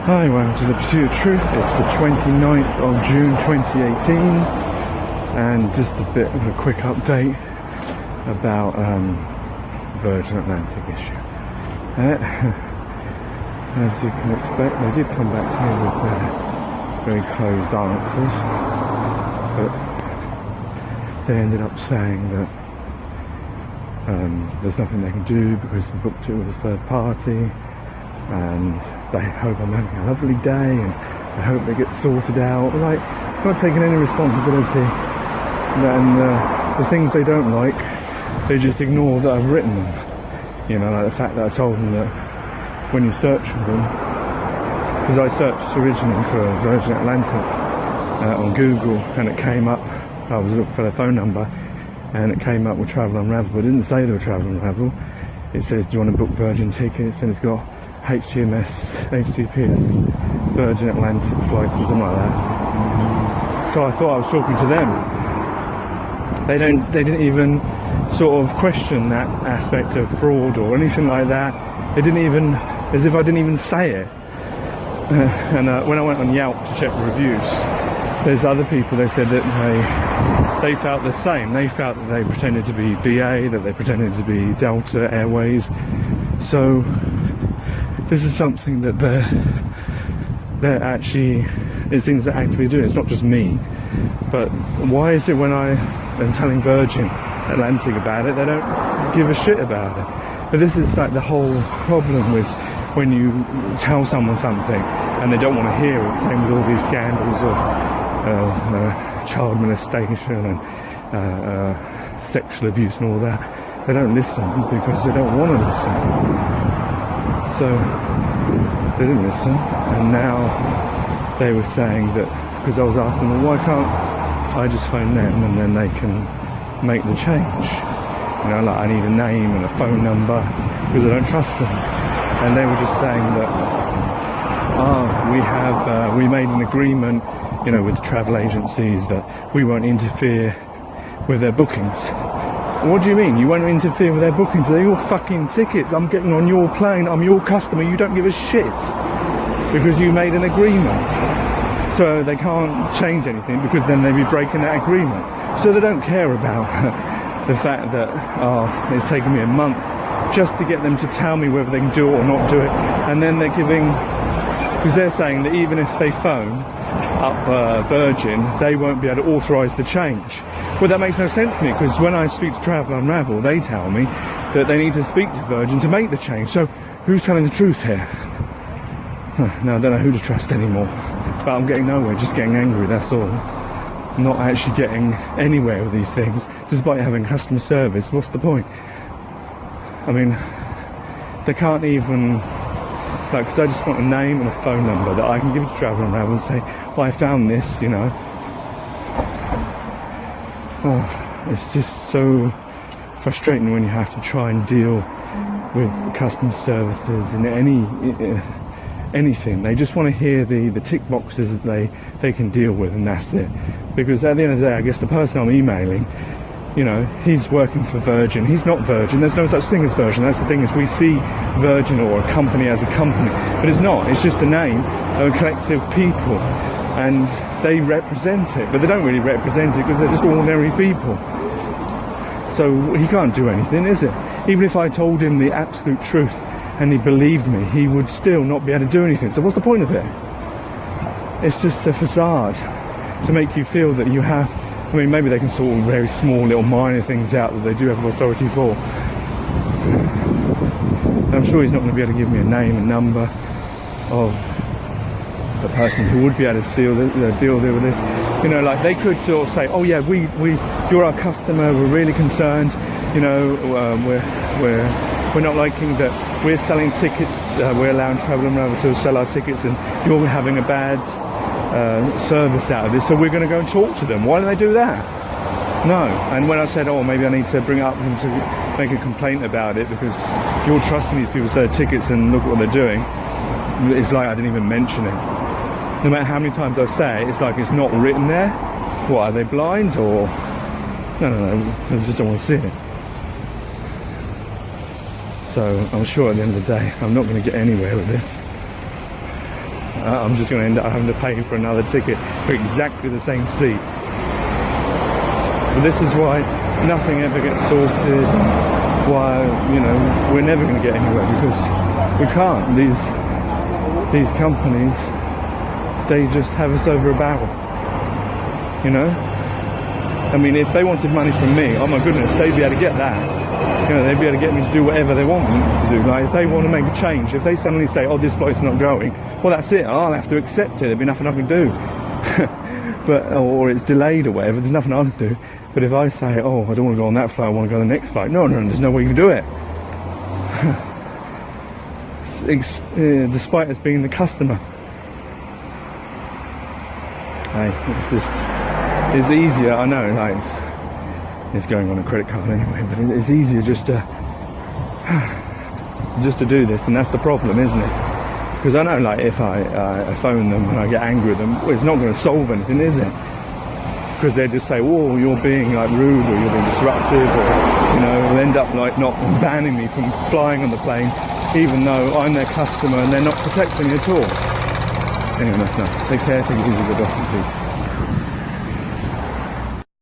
Hi, welcome to The Pursuit of Truth. It's the 29th of June 2018, and just a bit of a quick update about Virgin Atlantic issue. As you can expect, they did come back to me with very closed answers, but they ended up saying that there's nothing they can do because they booked it with a third party, and they hope I'm having a lovely day and I hope they get sorted out. Like, I'm not taking any responsibility, and the things they don't like, they just ignore that I've written them. You know, like the fact that I told them that when you search for them, because I searched originally for Virgin Atlantic on Google, and it came up, I was looking for their phone number, and it came up with Travel Unravel, but it didn't say they were Travel Unravel. It says, do you want to book Virgin tickets? And it's got HTTPS Virgin Atlantic flights or something like that. So I thought I was talking to them. They didn't even sort of question that aspect of fraud or anything like that. They didn't even, as if I didn't even say it. And when I went on Yelp to check the reviews, there's other people, they said that they felt the same. They felt that they pretended to be BA, that they pretended to be Delta Airways. So this is something that they're actually, it seems they're actively doing. It's not just me. But why is it when I am telling Virgin Atlantic about it, they don't give a shit about it? But this is like the whole problem with when you tell someone something and they don't want to hear it. Same with all these scandals of child molestation and sexual abuse and all that. They don't listen because they don't want to listen. So they didn't listen, and now they were saying that, because I was asking them, why can't I just phone them and then they can make the change? You know, like I need a name and a phone number because I don't trust them. And they were just saying that, we made an agreement, you know, with the travel agencies that we won't interfere with their bookings. What do you mean? You won't interfere with their bookings? They're your fucking tickets. I'm getting on your plane. I'm your customer. You don't give a shit because you made an agreement. So they can't change anything because then they'd be breaking that agreement. So they don't care about the fact that it's taken me a month just to get them to tell me whether they can do it or not do it. And then they're giving, because they're saying that even if they phone up Virgin, they won't be able to authorise the change. Well, that makes no sense to me, because when I speak to Travel Unravel, they tell me that they need to speak to Virgin to make the change. So who's telling the truth here? Now I don't know who to trust anymore. But I'm getting nowhere, just getting angry, that's all. I'm not actually getting anywhere with these things. Despite having customer service, what's the point? I mean, they can't even, like, because I just want a name and a phone number that I can give to Travel Unravel and say, well, I found this, you know. Oh, it's just so frustrating when you have to try and deal with customer services in anything. They just want to hear the tick boxes that they can deal with, and that's it. Because at the end of the day, I guess the person I'm emailing, you know, he's working for Virgin. He's not Virgin. There's no such thing as Virgin. That's the thing, is we see Virgin or a company as a company, but it's not. It's just a name of a collective people, and they represent it, but they don't really represent it because they're just ordinary people. So he can't do anything, is it? Even if I told him the absolute truth and he believed me, he would still not be able to do anything. So what's the point of it? It's just a facade to make you feel that you have, I mean, maybe they can sort of very small little minor things out that they do have authority for. I'm sure he's not going to be able to give me a name and number of the person who would be able to deal with this. You know, like they could sort of say, oh yeah, you're our customer, we're really concerned, you know, we're not liking that we're selling tickets, we're allowing Travel Unravel to sell our tickets, and you're having a bad service out of this, so we're going to go and talk to them. Why do they do that? No. And when I said, oh, maybe I need to bring it up and to make a complaint about it because you're trusting these people to sell their tickets and look what they're doing, it's like I didn't even mention it. No matter how many times I say it, it's like it's not written there. What, are they blind or? No, I just don't want to see it. So I'm sure at the end of the day, I'm not going to get anywhere with this. I'm just going to end up having to pay for another ticket for exactly the same seat. But this is why nothing ever gets sorted, why, you know, we're never going to get anywhere, because we can't. These companies, they just have us over a barrel, you know? I mean, if they wanted money from me, oh my goodness, they'd be able to get that. You know, they'd be able to get me to do whatever they want me to do. Like, if they want to make a change, if they suddenly say, oh, this flight's not going, well, that's it. I'll have to accept it. There'll be nothing I can do. But, or it's delayed or whatever, there's nothing I can do. But if I say, oh, I don't want to go on that flight, I want to go on the next flight. No, there's no way you can do it. Despite us being the customer. Hey, it's easier, I know, like, it's going on a credit card anyway, but it's easier just to do this, and that's the problem, isn't it? Because I know, like, if I phone them and I get angry with them, well, it's not going to solve anything, is it? Because they just say, oh, you're being like rude, or you're being disruptive, or, you know, will end up like not banning me from flying on the plane, even though I'm their customer and they're not protecting me at all. Anyway, that's enough. Take care, take it easy, God bless you, please.